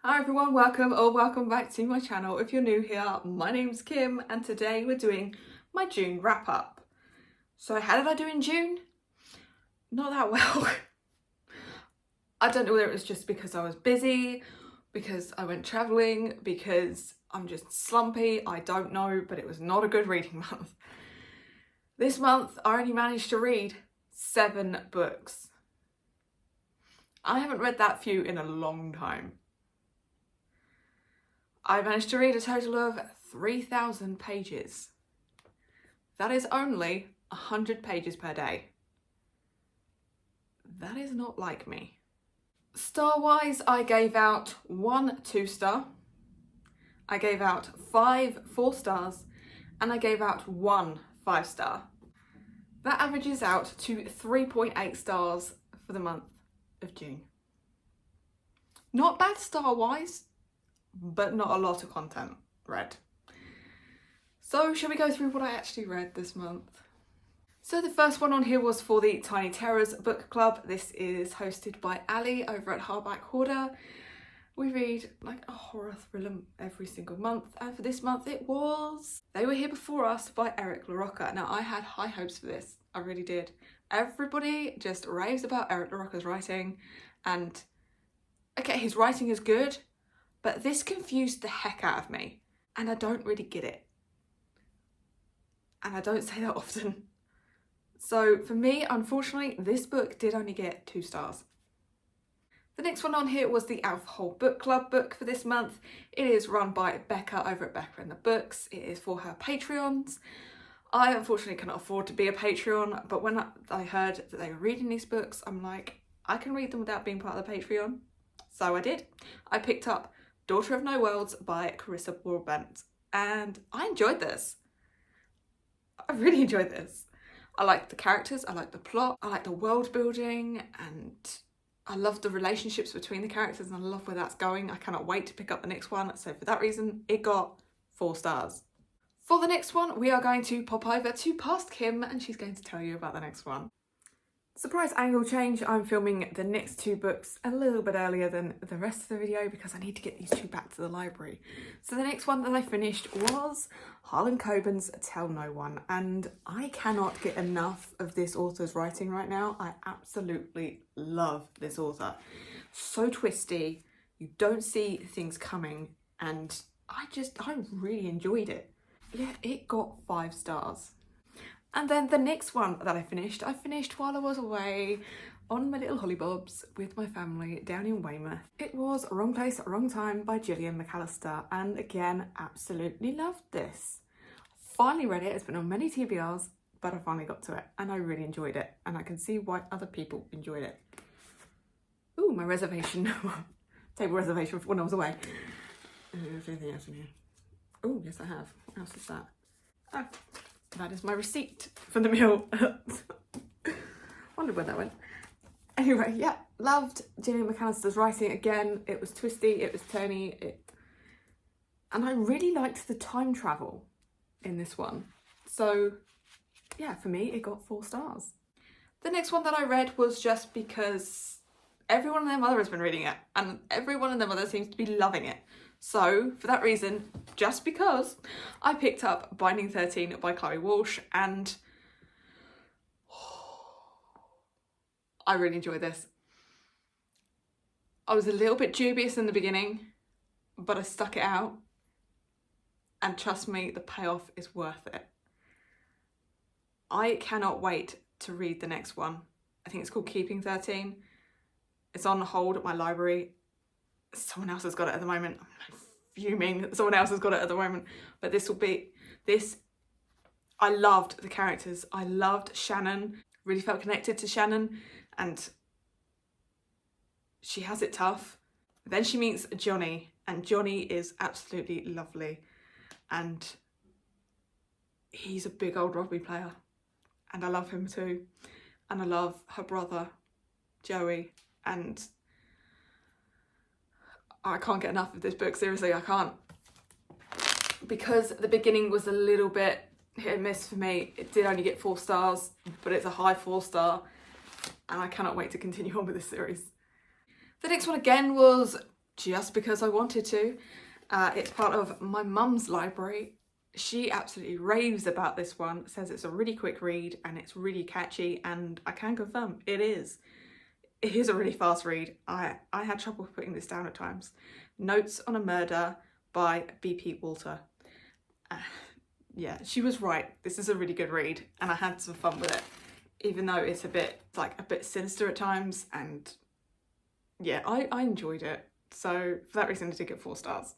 Hi everyone, welcome or welcome back to my channel. If you're new here, my name's Kim and today we're doing my June wrap up. So how did I do in June? Not that well. I don't know whether it was just because I was busy, because I went travelling, because I'm just slumpy, I don't know, but it was not a good reading month. This month I only managed to read 7 books. I haven't read that few in a long time. I managed to read a total of 3,000 pages. That is only 100 pages per day. That is not like me. Star-wise, I gave out 1 2-star, I gave out 5 4-stars, and I gave out 1 5-star. That averages out to 3.8 stars for the month of June. Not bad star-wise, but not a lot of content read. So shall we go through what I actually read this month? So the first one on here was for the Tiny Terrors book club. This is hosted by Ali over at Hardback Hoarder. We read like a horror thriller every single month, and for this month it was They Were Here Before Us by Eric LaRocca. Now I had high hopes for this, I really did. Everybody just raves about Eric LaRocca's writing, and okay, his writing is good, but this confused the heck out of me, and I don't really get it. And I don't say that often. So for me, unfortunately, this book did only get 2 stars. The next one on here was the Alcohol Book Club book for this month. It is run by Becca over at Becca and the Books. It is for her Patreons. I unfortunately cannot afford to be a Patreon, but when I heard that they were reading these books, I'm like, I can read them without being part of the Patreon. So I did. I picked up Daughter of No Worlds by Carissa Broadbent, and I enjoyed this. I really enjoyed this. I liked the characters, I liked the plot, I liked the world building, and I love the relationships between the characters, and I love where that's going. I cannot wait to pick up the next one, so for that reason it got 4 stars. For the next one we are going to pop over to Past Kim and she's going to tell you about the next one. Surprise angle change, I'm filming the next 2 books a little bit earlier than the rest of the video because I need to get these 2 back to the library. So the next one that I finished was Harlan Coben's Tell No One, and I cannot get enough of this author's writing right now. I absolutely love this author. So twisty, you don't see things coming, and I really enjoyed it. Yeah, it got 5 stars. And then the next one that I finished while I was away on my little hollybobs with my family down in Weymouth. It was Wrong Place, Wrong Time by Gillian McAllister, and again, absolutely loved this. Finally read it, it's been on many TBRs, but I finally got to it and I really enjoyed it, and I can see why other people enjoyed it. Ooh, my reservation, table reservation for when I was away. Is there anything else in here? Oh, yes I have. What else is that? Oh. That is my receipt for the meal. Wondered where that went. Anyway, yeah, loved Gillian McAllister's writing again. It was twisty, it was turny, and I really liked the time travel in this one. So yeah, for me, it got 4 stars. The next one that I read was just because everyone and their mother has been reading it, and everyone and their mother seems to be loving it. So for that reason, just because, I picked up Binding 13 by Chloe Walsh, and I really enjoyed this. I was a little bit dubious in the beginning, but I stuck it out, and trust me, the payoff is worth it. I cannot wait to read the next one. I think it's called Keeping 13. It's on hold at my library. Someone else has got it at the moment. I'm fuming that someone else has got it at the moment. But this will be this. I loved the characters. I loved Shannon. Really felt connected to Shannon, and she has it tough. Then she meets Johnny, and Johnny is absolutely lovely, and he's a big old rugby player, and I love him too. And I love her brother, Joey, and I can't get enough of this book, seriously, I can't. Because the beginning was a little bit hit and miss for me, it did only get 4 stars, but it's a high 4-star, and I cannot wait to continue on with this series. The next one again was just because I wanted to. It's part of my mum's library. She absolutely raves about this one, says it's a really quick read and it's really catchy, and I can confirm it is. It is a really fast read. I had trouble putting this down at times. Notes on a Murder by B.P. Walter. Yeah, she was right. This is a really good read and I had some fun with it, even though it's a bit sinister at times, and yeah, I enjoyed it. So for that reason I did get 4 stars.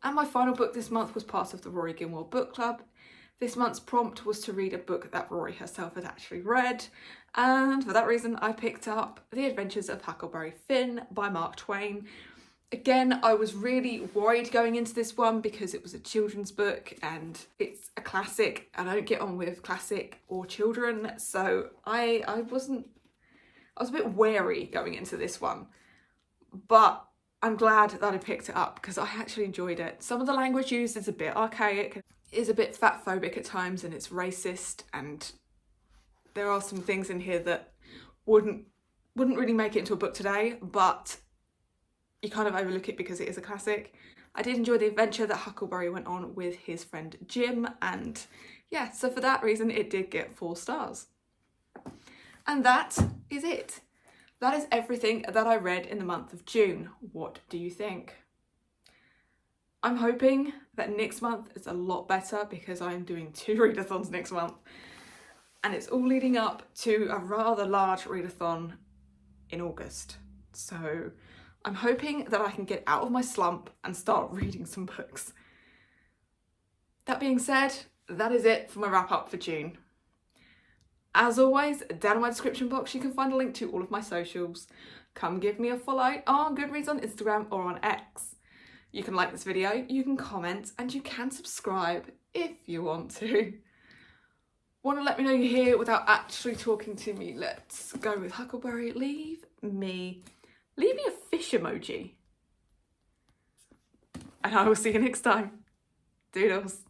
And my final book this month was part of the Rory Gilmore Book Club. This month's prompt was to read a book that Rory herself had actually read, and for that reason I picked up The Adventures of Huckleberry Finn by Mark Twain. Again, I was really worried going into this one because it was a children's book and it's a classic. I don't get on with classic or children, so I was a bit wary going into this one. But I'm glad that I picked it up because I actually enjoyed it. Some of the language used is a bit archaic, is a bit fat-phobic at times, and it's racist, and there are some things in here that wouldn't really make it into a book today, but you kind of overlook it because it is a classic. I did enjoy the adventure that Huckleberry went on with his friend Jim, and yeah, so for that reason it did get 4 stars. And that is it. That is everything that I read in the month of June. What do you think? I'm hoping that next month is a lot better because I'm doing 2 readathons next month, and it's all leading up to a rather large readathon in August. So I'm hoping that I can get out of my slump and start reading some books. That being said, that is it for my wrap up for June. As always, down in my description box you can find a link to all of my socials. Come give me a follow on Goodreads on Instagram or on X. You can like this video, you can comment, and you can subscribe if you want to. Want to let me know you're here without actually talking to me? Let's go with Huckleberry. Leave me a fish emoji. And I will see you next time. Doodles.